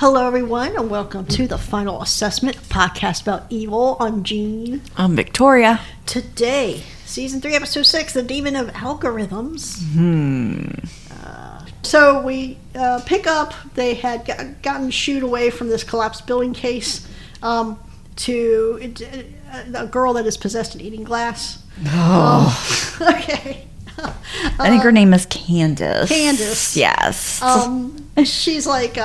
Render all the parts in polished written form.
Hello, everyone, and welcome to the Final Assessment podcast about evil. I'm Jean. I'm Victoria. Today, Season 3, Episode 6, The Demon of Algorithms. So we pick up, they had gotten shooed away from this collapsed building case to a girl that is possessed and eating glass. Okay. I think her name is Candace. Candace. Yes. She's like,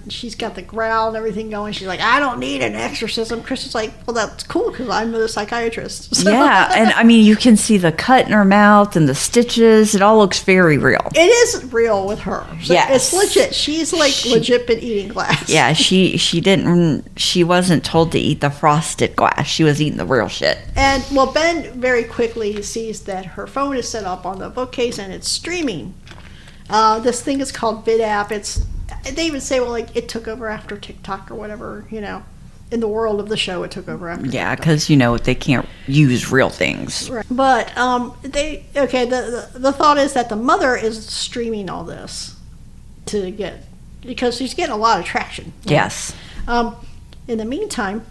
she's got the growl and everything going. She's like, I don't need an exorcism. Kristen's like, well, that's cool because I'm the psychiatrist. So. Yeah, and I mean, you can see the cut in her mouth and the stitches. It all looks very real. It is real with her. So yes. It's legit. She's like legit been eating glass. Yeah, she wasn't told to eat the frosted glass. She was eating the real shit. And, well, Ben very quickly sees that her phone is set up on the bookcase and it's streaming. This thing is called VidApp. They even say, well, like, it took over after TikTok or whatever, you know. In the world of the show, it took over after Yeah, TikTok. because, you know, they can't use real things. Right. But, the thought is that the mother is streaming all this because she's getting a lot of traction. Yes. In the meantime,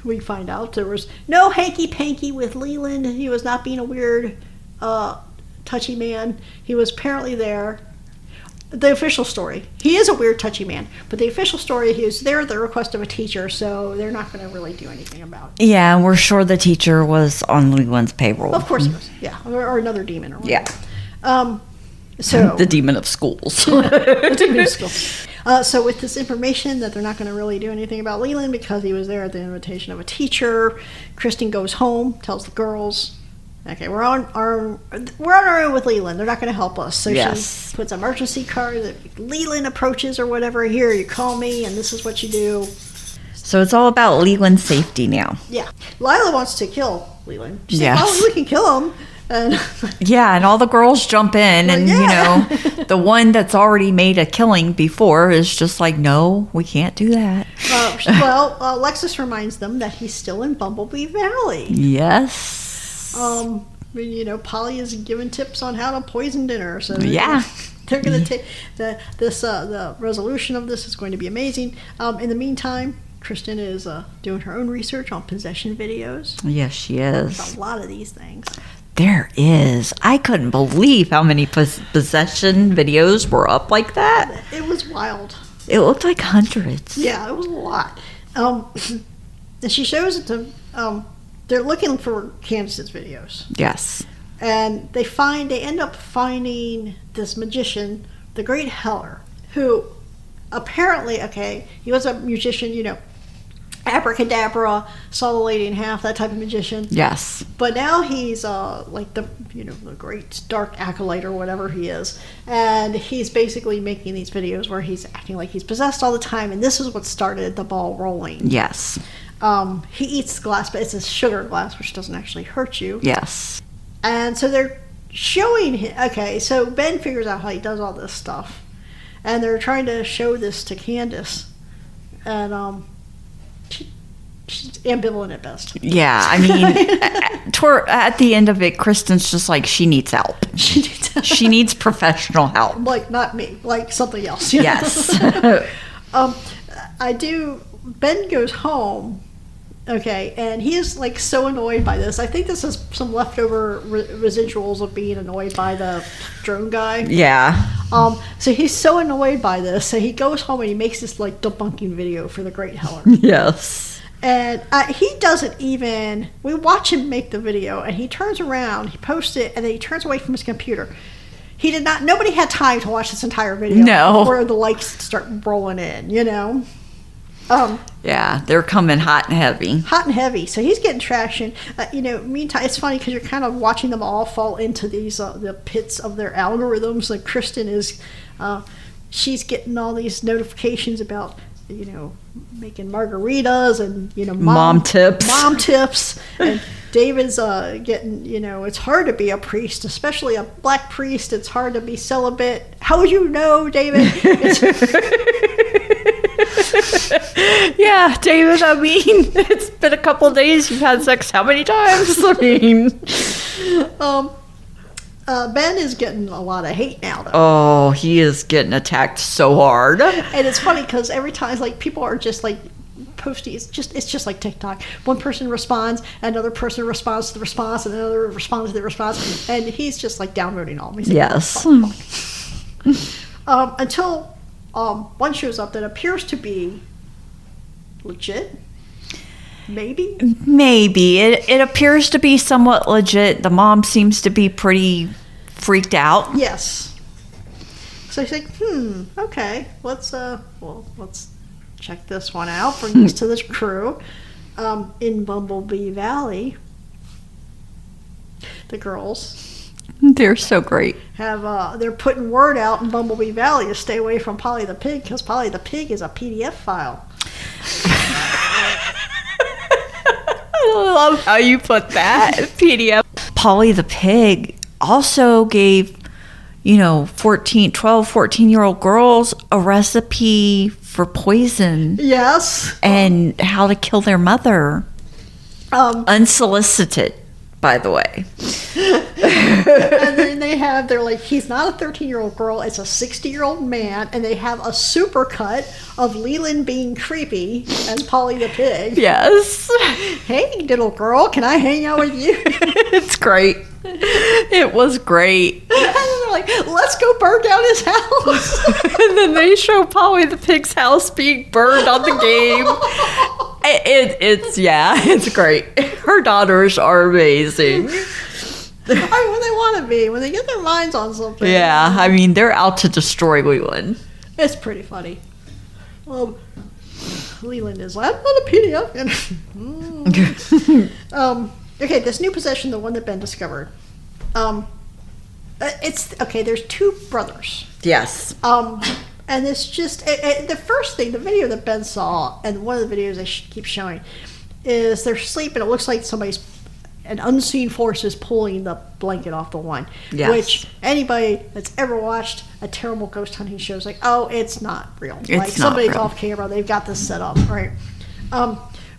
we find out there was no hanky-panky with Leland. He was not being a weird, touchy man. He was apparently there. The official story, he is a weird touchy man, but the official story, he was there at the request of a teacher, so they're not going to really do anything about it. Yeah, and we're sure the teacher was on Leland's payroll. Of course he was, yeah, or another demon or whatever. Yeah. So the demon of schools. The demon of school. So with this information that they're not going to really do anything about Leland because he was there at the invitation of a teacher, Kristen goes home, tells the girls, okay, we're on our own with Leland. They're not going to help us. So yes. She puts an emergency card that Leland approaches or whatever. Here, you call me, and this is what you do. So it's all about Leland's safety now. Yeah. Lila wants to kill Leland. She's yes. like, oh, we can kill him. And yeah, and all the girls jump in, and, yeah. you know, the one that's already made a killing before is just like, no, we can't do that. Lexus reminds them that he's still in Bumblebee Valley. Yes. You know, Polly is giving tips on how to poison dinner. So yeah, they're going to take the resolution of this is going to be amazing. In the meantime, Kristen is doing her own research on possession videos. Yes, she is. There's a lot of these things. There is. I couldn't believe how many possession videos were up like that. It was wild. It looked like hundreds. Yeah, it was a lot. And she shows it to. They're looking for Candace's videos. Yes. And they end up finding this magician, the Great Heller, who apparently, he was a musician, you know, abracadabra, saw the lady in half, that type of magician. Yes. But now he's like the great dark acolyte or whatever he is. And he's basically making these videos where he's acting like he's possessed all the time. And this is what started the ball rolling. Yes. He eats glass, but it's a sugar glass, which doesn't actually hurt you. Yes. And so they're showing him. So Ben figures out how he does all this stuff. And they're trying to show this to Candace. And she's ambivalent at best. Yeah, I mean, at the end of it, Kristen's just like, she needs help. She needs professional help. Like, not me. Like, something else. Yes. Ben goes home. And he is like so annoyed by this. I think this is some leftover residuals of being annoyed by the drone guy. Yeah. So he's so annoyed by this. So he goes home and he makes this like debunking video for the Great Heller. Yes. And he doesn't even. We watch him make the video, and he turns around, he posts it, and then he turns away from his computer. He did not. Nobody had time to watch this entire video. No. Before the likes start rolling in. You know. Yeah, they're coming hot and heavy. Hot and heavy. So he's getting traction. Meantime, it's funny because you're kind of watching them all fall into these the pits of their algorithms. Like Kristen is, she's getting all these notifications about, you know, making margaritas and, you know, mom tips. Mom tips. And David's getting, you know, it's hard to be a priest, especially a black priest. It's hard to be celibate. How would you know, David? Yeah, David, I mean, it's been a couple of days. You've had sex how many times? I mean... Ben is getting a lot of hate now, though. Oh, he is getting attacked so hard. And it's funny because every time, like, people are just like posting. It's just like TikTok. One person responds, another person responds to the response, and another responds to the response, and he's just like downvoting all of them. He's like, Yes. Until one shows up that appears to be legit. Maybe it appears to be somewhat legit. The mom seems to be pretty freaked out. Yes. So he's like, okay, let's check this one out. Bring this to this crew. In Bumblebee Valley, the girls, They're so great. they're putting word out in Bumblebee Valley to stay away from Polly the Pig, because Polly the Pig is a PDF file. I love how you put that. PDF. Polly the Pig also gave, 14-year-old girls a recipe for poison Yes. and how to kill their mother. Unsolicited, by the way. And then they're like, he's not a 13-year-old girl, it's a 60-year-old man, and they have a supercut of Leland being creepy as Polly the Pig. Yes. Hey, little girl, can I hang out with you? It's great. It was great. And then they're like, let's go burn down his house. And then they show Polly the Pig's house being burned on the game. It's great. Her daughters are amazing. When they want to be, when they get their minds on something. Yeah, I mean, they're out to destroy Leland. It's pretty funny. Leland is like, I'm not a PDF. Okay, this new possession, the one that Ben discovered. There's two brothers. Yes. And it's just, the first thing, the video that Ben saw, and one of the videos they keep showing, is they're sleeping. It looks like an unseen force is pulling the blanket off the one. Yes. Which anybody that's ever watched a terrible ghost hunting show is like, oh, it's not real. It's like not somebody's real. off camera, they've got this set up, right?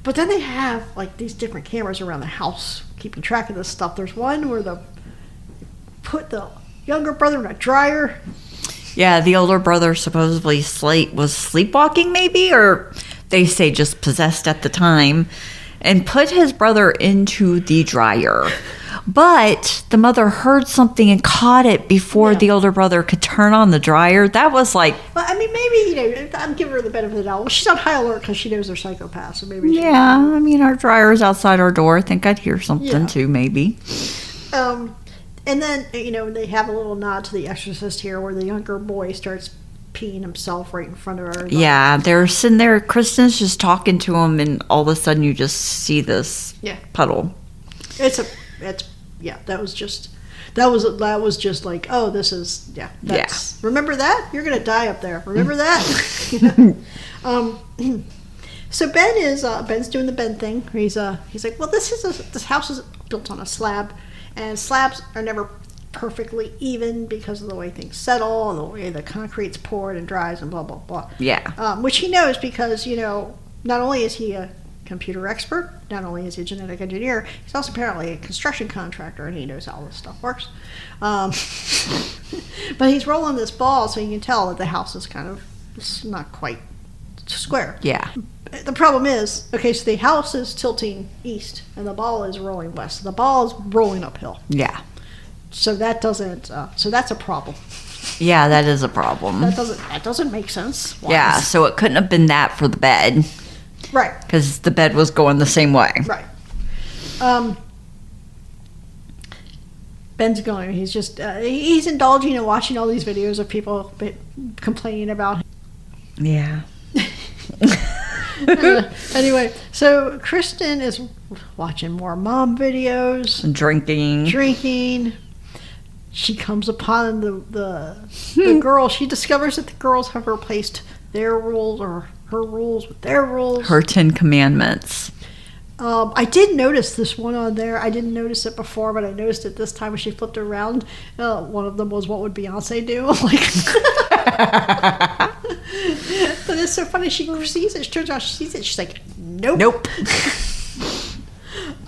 But then they have like these different cameras around the house keeping track of this stuff. There's one where they put the younger brother in a dryer. Yeah, the older brother supposedly was sleepwalking maybe, or they say just possessed at the time, and put his brother into the dryer. But the mother heard something and caught it before the older brother could turn on the dryer. That was like... Well, I mean, maybe, I'm giving her the benefit of the doubt. Well, she's on high alert because she knows they're psychopaths, so maybe Yeah, I mean, our dryer's outside our door. I think I'd hear something too, maybe. And then, they have a little nod to The Exorcist here where the younger boy starts peeing himself right in front of her. Yeah, they're sitting there. Kristen's just talking to him, and all of a sudden you just see this puddle. That was just like, oh, this is, remember that? You're going to die up there. Remember that? So Ben's doing the Ben thing. He's like, well, this house is built on a slab, and slabs are never perfectly even because of the way things settle and the way the concrete's poured and dries and blah blah blah. Yeah. Which he knows because not only is he a computer expert, not only is he a genetic engineer, he's also apparently a construction contractor, and he knows how this stuff works. But he's rolling this ball, so you can tell that the house is it's not quite square. Yeah. The problem is, so the house is tilting east, and the ball is rolling west. The ball is rolling uphill. Yeah. So that doesn't. So that's a problem. Yeah, that is a problem. That doesn't make sense. Why? Yeah, so it couldn't have been that for the bed. Right. Because the bed was going the same way. Right. Ben's going. He's just he's indulging in watching all these videos of people complaining about him. Yeah. Anyway, so Kristen is watching more mom videos. Drinking. She comes upon the girl. She discovers that the girls have replaced their rules or her rules with their rules. Her 10 Commandments. I did notice this one on there. I didn't notice it before, but I noticed it this time when she flipped it around. One of them was, what would Beyonce do? But it's so funny. She sees it. She turns around. She sees it. She's like, nope.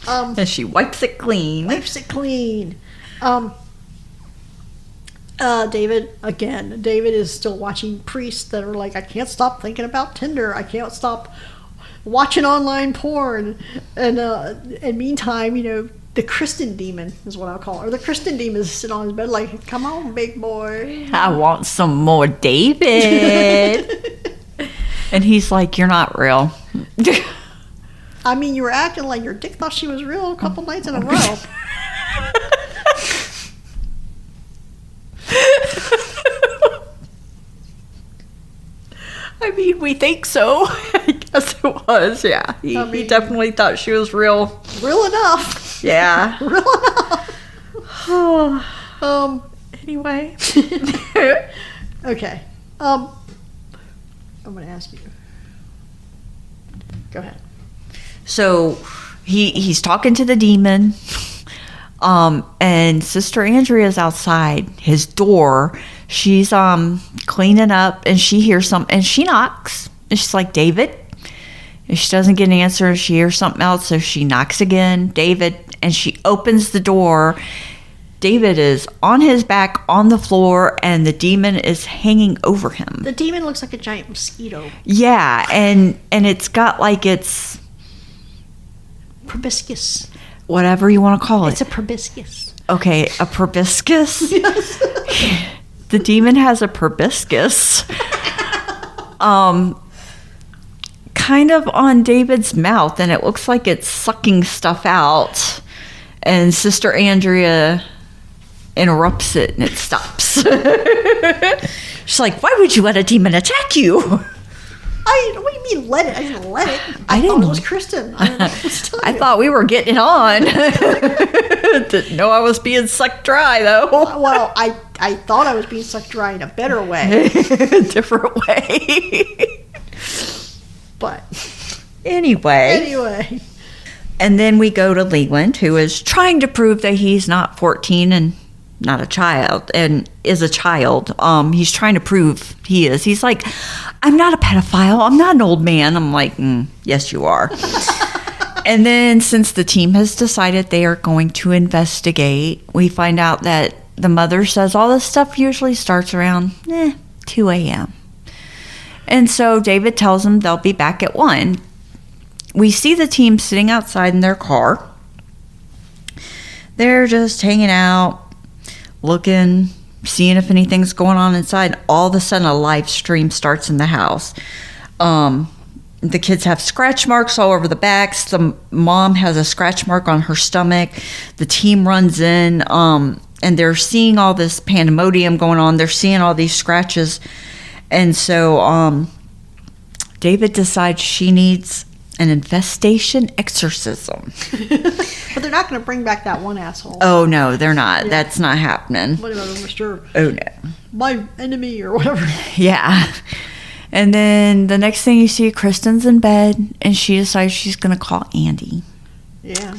And she wipes it clean. David is still watching priests that are like, I can't stop thinking about Tinder. I can't stop watching online porn. And meantime, the Kristen demon is what I'll call her. The Kristen demon is sitting on his bed like, come on, big boy. I want some more David. And he's like, you're not real. I mean, you were acting like your dick thought she was real a couple nights in a row. I mean, we think so. I guess it was, yeah. He definitely thought she was real. Real enough. Yeah. Real enough. Anyway. Okay. I'm going to ask you. Go ahead. So he's talking to the demon. And Sister Andrea's outside his door. She's cleaning up, and she hears something, and she knocks. And she's like, David. And she doesn't get an answer. She hears something else, so she knocks again, David. And she opens the door. David is on his back on the floor, and the demon is hanging over him. The demon looks like a giant mosquito. Yeah, and it's got like its proboscis. Whatever you want to call it. It's a proboscis. Okay, a proboscis? Yes. The demon has a proboscis. Kind of on David's mouth, and it looks like it's sucking stuff out. And Sister Andrea interrupts it, and it stops. She's like, why would you let a demon attack you? What do you mean let it? I didn't let it. I thought it was Kristen. I thought we were getting it on. Didn't know I was being sucked dry, though. Well, I thought I was being sucked dry in a better way. Different way. But anyway. And then we go to Leland, who is trying to prove that he's not 14 and not a child, and is a child. He's trying to prove he is. He's like, I'm not a pedophile. I'm not an old man. I'm like, yes, you are. And then since the team has decided they are going to investigate, we find out that the mother says all this stuff usually starts around 2 a.m. And so David tells them they'll be back at 1. We see the team sitting outside in their car. They're just hanging out, looking, seeing if anything's going on inside. All of a sudden, a live stream starts in the house. The kids have scratch marks all over the backs. The mom has a scratch mark on her stomach. The team runs in, and they're seeing all this pandemonium going on. They're seeing all these scratches. And so David decides she needs an infestation exorcism. But they're not going to bring back that one asshole. Oh, no, they're not. Yeah. That's not happening. What about Mr. Oh, no. My enemy or whatever. Yeah. And then the next thing you see, Kristen's in bed, and she decides she's going to call Andy. Yeah.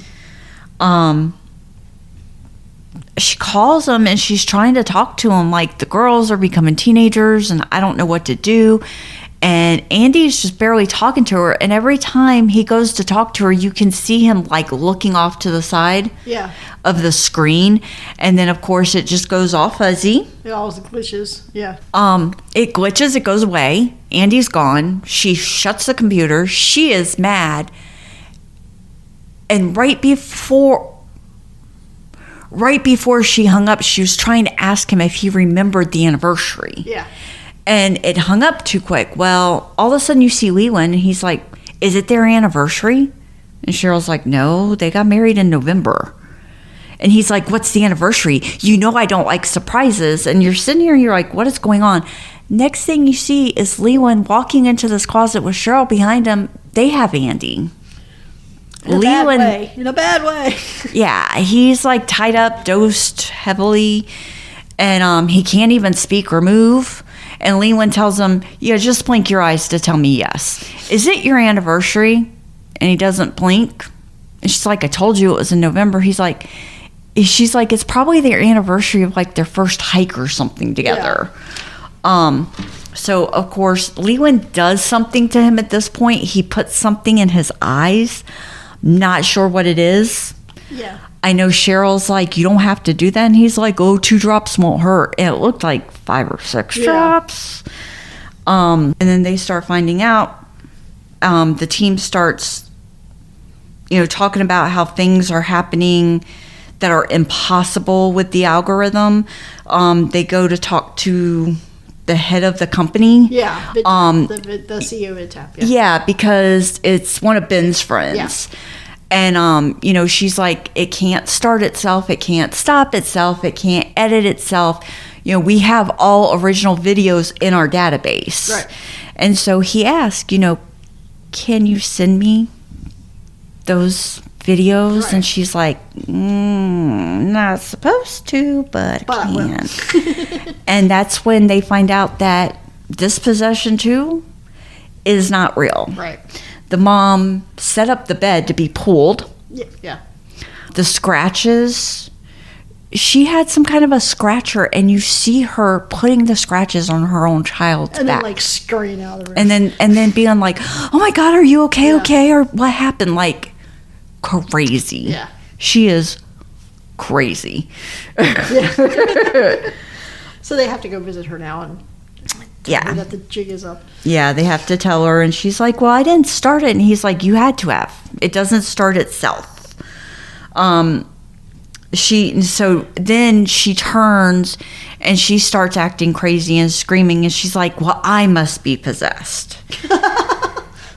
She calls him, and she's trying to talk to him like the girls are becoming teenagers, and I don't know what to do. And Andy's just barely talking to her, and every time he goes to talk to her, you can see him like looking off to the side of the screen. And then, of course, it just goes all fuzzy. It always glitches. Yeah. It glitches. It goes away. Andy's gone. She shuts the computer. She is mad. And right before she hung up, she was trying to ask him if he remembered the anniversary. Yeah. And it hung up too quick. Well, all of a sudden you see Leland, and he's like, is it their anniversary? And Cheryl's like, no, they got married in November. And he's like, what's the anniversary? You know I don't like surprises. And you're sitting here and you're like, what is going on? Next thing you see is Leland walking into this closet with Cheryl behind him. They have Andy. In a bad way. Yeah, he's like tied up, dosed heavily, and he can't even speak or move. And Leland tells him, yeah, just blink your eyes to tell me yes. Is it your anniversary? And he doesn't blink. And she's like, I told you it was in November. She's like, it's probably their anniversary of like their first hike or something together. Yeah. So, of course, Leland does something to him at this point. He puts something in his eyes. Not sure what it is. Yeah. I know Cheryl's like, you don't have to do that. And he's like, oh, 2 drops won't hurt. And it looked like 5 or 6 drops. And then they start finding out. The team starts, talking about how things are happening that are impossible with the algorithm. They go to talk to the head of the company. Yeah, the CEO of VidTap. Yeah, because it's one of Ben's friends. Yeah. And, she's like, it can't start itself. It can't stop itself. It can't edit itself. We have all original videos in our database. Right. And so he asked, can you send me those videos? Right. And she's like, not supposed to, but I can. And that's when they find out that dispossession 2 is not real. Right. The mom set up the bed to be pulled. Yeah. The scratches, she had some kind of a scratcher, and you see her putting the scratches on her own child's back. And then like scurrying out of the room. And then being like, oh my God, are you okay? Yeah. Okay? Or what happened? Like, crazy. Yeah. She is crazy. So they have to go visit her now and tell her that the jig is up. Yeah, they have to tell her, and she's like, well, I didn't start it. And he's like, you had to have. It doesn't start itself. So then she turns and she starts acting crazy and screaming, and she's like, well, I must be possessed.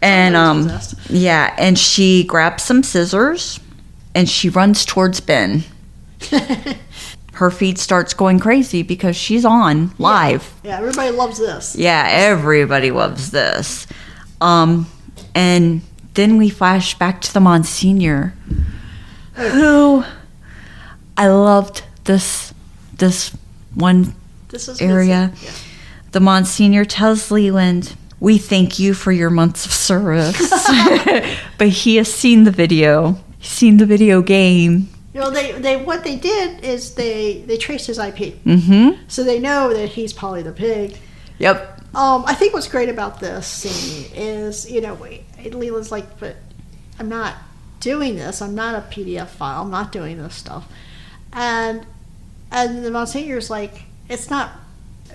And yeah, and she grabs some scissors and she runs towards Ben. Her feed starts going crazy because she's on live. Yeah, everybody loves this. Yeah, everybody loves this. And then we flash back to the Monsignor, who I loved this one area. Yeah. The Monsignor tells Leland, we thank you for your months of service. But he has seen the video. He's seen the video game. They what they did is they traced his IP. Mm-hmm. So they know that he's Polly the pig. Yep. I think what's great about this scene is, Leland's like, but I'm not doing this. I'm not a PDF file. I'm not doing this stuff. And the Monsignor's like, it's not,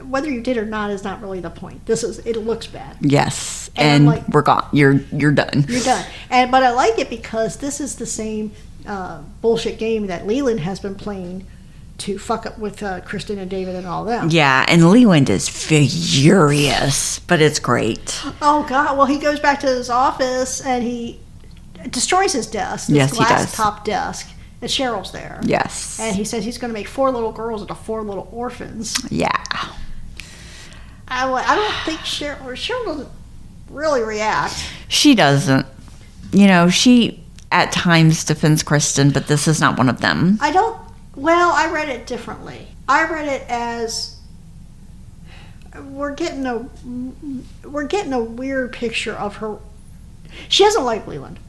whether you did or not is not really the point. It looks bad. Yes. And like, we're gone. You're done. You're done. But I like it because this is the same bullshit game that Leland has been playing to fuck up with Kristen and David and all them. Yeah, and Leland is furious, but it's great. Oh, God. Well, he goes back to his office and he destroys his desk. Yes, he does. Glass top desk. And Cheryl's there. Yes. And he says he's going to make 4 little girls into 4 little orphans. Yeah. I don't think Cheryl doesn't really react. She doesn't. She at times defends Kristen, but this is not one of them. I read it differently. I read it as we're getting a weird picture of her. She doesn't like Leland,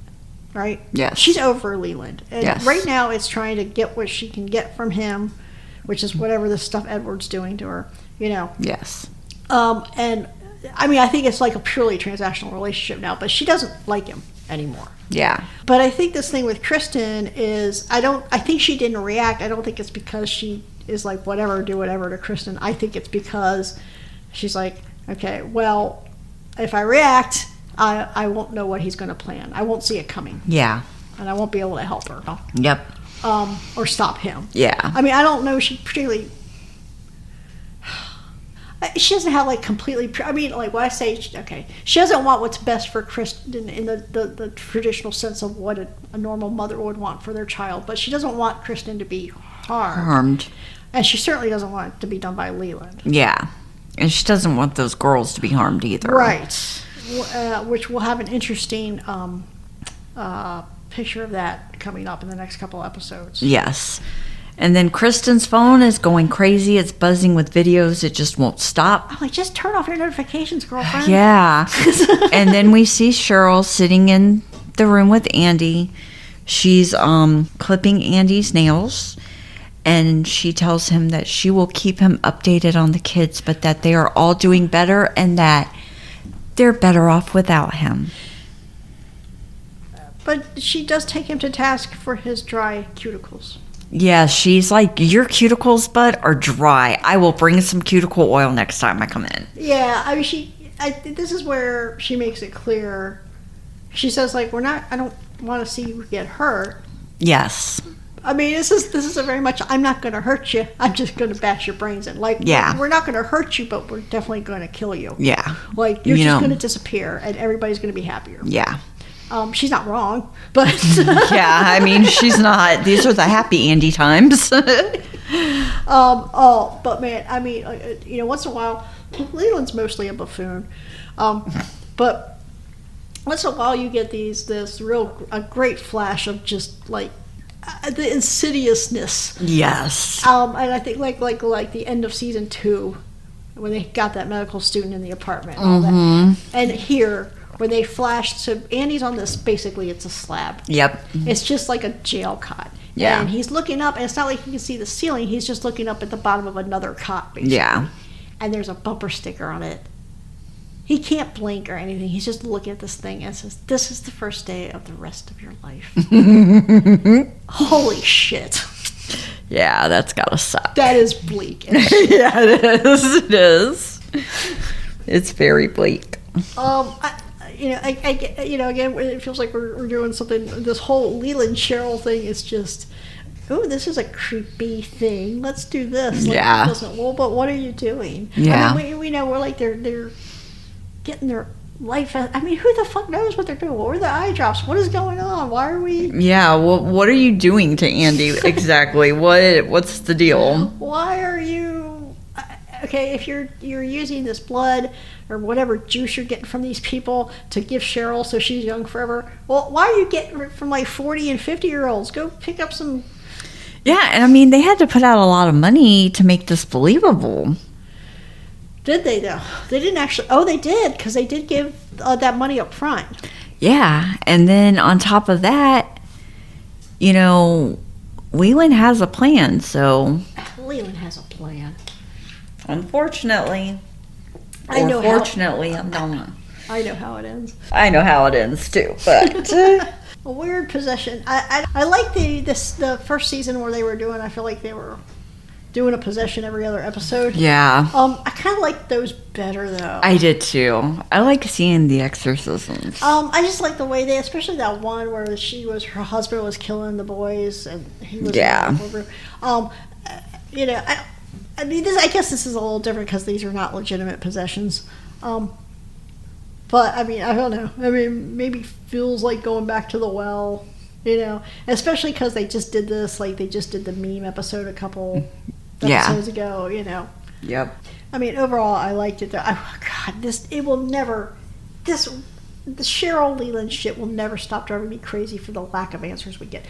right? Yes. She's over Leland. And yes. Right now it's trying to get what she can get from him, which is whatever the stuff Edward's doing to her, Yes. And I mean, I think it's like a purely transactional relationship now, but she doesn't like him anymore. Yeah. But I think this thing with Kristen is, I think she didn't react. I don't think it's because she is like, whatever, do whatever to Kristen. I think it's because she's like, okay, well, if I react, I won't know what he's going to plan. I won't see it coming. Yeah. And I won't be able to help her. Yep. Or stop him. Yeah. I mean, I don't know. She particularly, she doesn't have like completely, I mean, like when I say, okay, she doesn't want what's best for Kristen in the traditional sense of what a normal mother would want for their child, but she doesn't want Kristen to be harmed. And she certainly doesn't want it to be done by Leland. Yeah. And she doesn't want those girls to be harmed either. Right. Which we'll have an interesting picture of that coming up in the next couple episodes. Yes. And then Kristen's phone is going crazy. It's buzzing with videos. It just won't stop. I'm like, just turn off your notifications, girlfriend. Yeah. And then we see Cheryl sitting in the room with Andy. She's clipping Andy's nails. And she tells him that she will keep him updated on the kids, but that they are all doing better and that they're better off without him. But she does take him to task for his dry cuticles. Yeah, she's like, your cuticles, bud, are dry. I will bring some cuticle oil next time I come in. Yeah, I mean, this is where she makes it clear. She says, like, I don't want to see you get hurt. Yes. I mean, this is a very much, I'm not going to hurt you. I'm just going to bash your brains in. Like, yeah. We're not going to hurt you, but we're definitely going to kill you. Yeah. Like, you're just going to disappear, and everybody's going to be happier. Yeah. She's not wrong, but... yeah, I mean, she's not. These are the happy Andy times. But man, I mean, once in a while, Leland's mostly a buffoon. But once in a while you get a great flash of just, like, the insidiousness. Yes. And I think like the end of season 2, when they got that medical student in the apartment and all that. And here... where they flashed to Andy's on this, basically it's a slab. Yep. It's just like a jail cot. Yeah. And he's looking up, and it's not like he can see the ceiling, he's just looking up at the bottom of another cot, basically. Yeah. And there's a bumper sticker on it. He can't blink or anything. He's just looking at this thing and says, "This is the first day of the rest of your life." Holy shit. Yeah, that's gotta suck. That is bleak. Yeah, it is. It is. It's very bleak. Again, it feels like we're doing something. This whole Leland Cheryl thing is just, oh, this is a creepy thing. Let's do this. Yeah. Well, but what are you doing? Yeah. I mean, we know we're like they're getting their life. I mean, who the fuck knows what they're doing? What are the eye drops? What is going on? Why are we? Yeah. Well, what are you doing to Andy exactly? What's the deal? Why are you? Okay, if you're using this blood or whatever juice you're getting from these people to give Cheryl so she's young forever, well, why are you getting it from like 40 and 50-year-olds? Go pick up some... Yeah, and I mean, they had to put out a lot of money to make this believable. Did they, though? They didn't actually... Oh, they did, because they did give that money up front. Yeah, and then on top of that, Leland has a plan, so... Leland has a plan. Unfortunately. I know fortunately, I'm not. I know how it ends. I know how it ends, too, but... A weird possession. I like the first season where they were doing... I feel like they were doing a possession every other episode. Yeah. I kind of like those better, though. I did, too. I like seeing the exorcisms. I just like the way they... Especially that one where her husband was killing the boys, and he was... Yeah. I mean, I guess this is a little different because these are not legitimate possessions. But, I mean, I don't know. I mean, maybe feels like going back to the well, Especially because they just did this, like, they just did the meme episode a couple episodes ago, Yep. I mean, overall, I liked it. The Cheryl Leland shit will never stop driving me crazy for the lack of answers we get.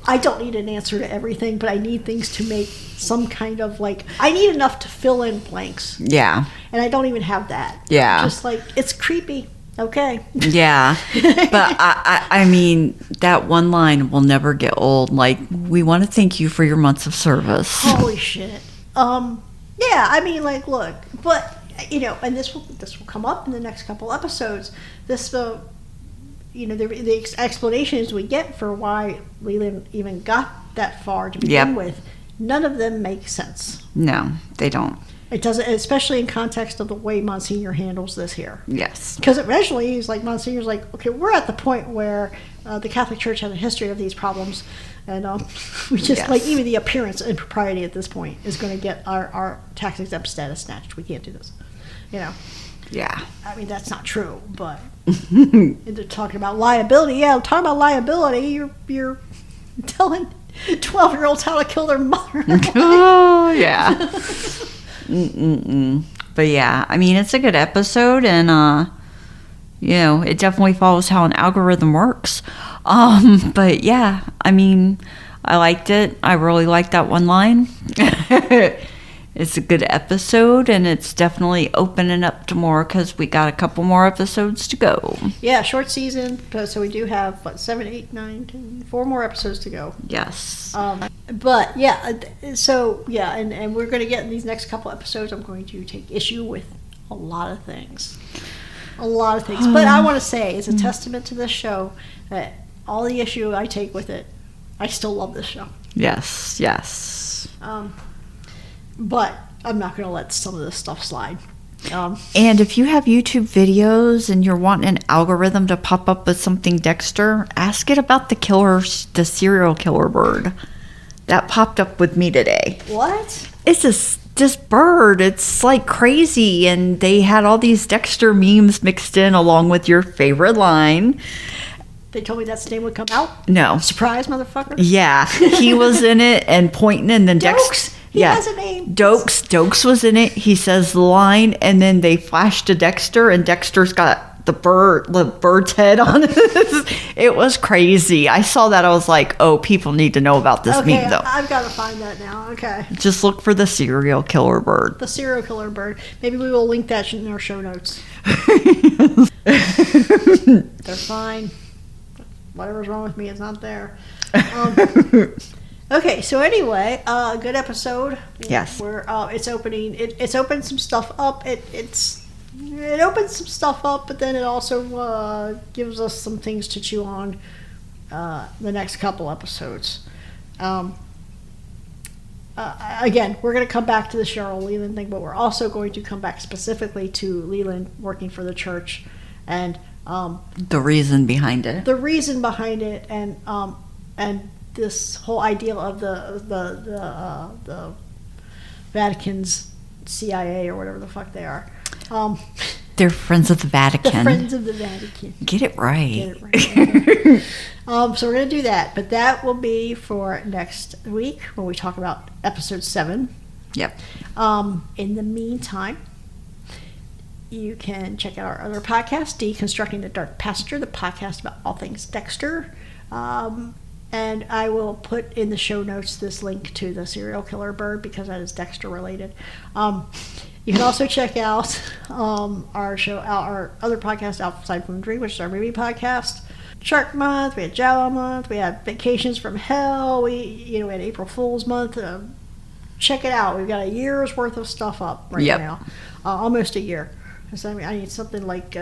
I don't need an answer to everything, but I need things to make some kind of, like, I need enough to fill in blanks. Yeah. And I don't even have that. Yeah. Just like, it's creepy. Okay. Yeah. But I mean, that one line will never get old. Like, we want to thank you for your months of service. Holy shit. Yeah, I mean, like, look, but, and this will come up in the next couple episodes. The explanations we get for why Leland even got that far to begin with, none of them make sense. No, they don't. It doesn't, especially in context of the way Monsignor handles this here. Yes. Because eventually Monsignor's like, okay, we're at the point where the Catholic Church has a history of these problems, and we just, like, even the appearance of impropriety at this point is going to get our tax-exempt status snatched. We can't do this. Yeah. I mean, that's not true, but they're talking about liability. Yeah, talking about liability, you're telling 12-year-olds how to kill their mother. Oh, yeah. But yeah, I mean, it's a good episode, and it definitely follows how an algorithm works. But yeah, I mean, I liked it. I really liked that one line. It's a good episode, and it's definitely opening up to more because we got a couple more episodes to go. Yeah, short season, so we do have, 7, 8, 9, 10, 4 more episodes to go. Yes. But yeah, so yeah, and we're going to get in these next couple episodes, I'm going to take issue with a lot of things. A lot of things. But I want to say, it's a testament to this show that all the issue I take with it, I still love this show. Yes, yes. But I'm not going to let some of this stuff slide. And if you have YouTube videos and you're wanting an algorithm to pop up with something Dexter, ask it about the serial killer bird. That popped up with me today. What? It's this bird. It's like crazy. And they had all these Dexter memes mixed in along with your favorite line. They told me that's name would come out? No. Surprise, motherfucker? Yeah. He was in it and pointing, and then Dokes. He has a name. Dokes was in it. He says the line, and then they flash to Dexter, and Dexter's got the bird's head on it. It was crazy. I saw that. I was like, oh, people need to know about this meme, though. I've got to find that now. Okay. Just look for the serial killer bird. The serial killer bird. Maybe we will link that in our show notes. They're fine. Whatever's wrong with me is not there. Okay, so anyway, good episode. Yes. Where it's opening. It's opened some stuff up. It opens some stuff up, but then it also gives us some things to chew on the next couple episodes. Again, we're going to come back to the Cheryl Leland thing, but we're also going to come back specifically to Leland working for the church and the reason behind it. The reason behind it, and this whole idea of the Vatican's CIA or whatever the fuck they are. They're friends of the Vatican. The friends of the Vatican. Get it right. Get it right. So we're going to do that, but that will be for next week when we talk about episode 7. Yep. In the meantime, you can check out our other podcast, Deconstructing the Dark Passenger, the podcast about all things Dexter. And I will put in the show notes this link to the serial killer bird because that is Dexter related. You can also check out our other podcast, Outside from the Dream, which is our movie podcast. Shark Month, we had Jawa Month, we had Vacations from Hell, we had April Fool's Month. Check it out. We've got a year's worth of stuff up right now. Almost a year. So I need something like,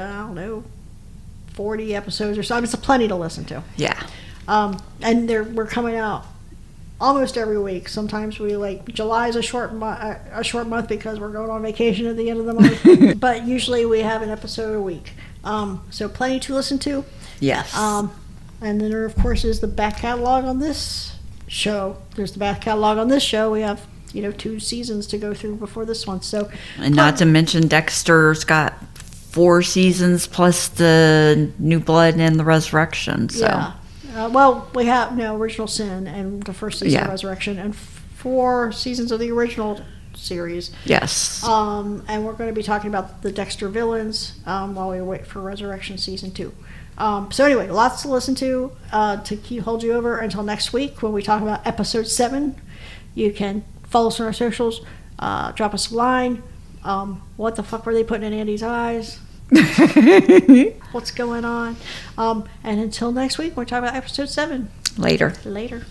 40 episodes or so. It's plenty to listen to. Yeah. And we're coming out almost every week. Sometimes July is a short month because we're going on vacation at the end of the month. But usually we have an episode a week. So plenty to listen to. Yes. And then there, of course, is the back catalog on this show. There's the back catalog on this show. We have 2 seasons to go through before this one. So, and not to mention Dexter's got 4 seasons plus the New Blood and the Resurrection. So. Yeah. Well, we have Original Sin and the first season of Resurrection and 4 seasons of the original series. Yes. And we're going to be talking about the Dexter villains while we wait for Resurrection season 2. So anyway, lots to listen to hold you over until next week when we talk about episode 7. You can follow us on our socials, drop us a line. What the fuck were they putting in Andy's eyes? What's going on? And until next week, we'll talk about episode 7. Later. Later.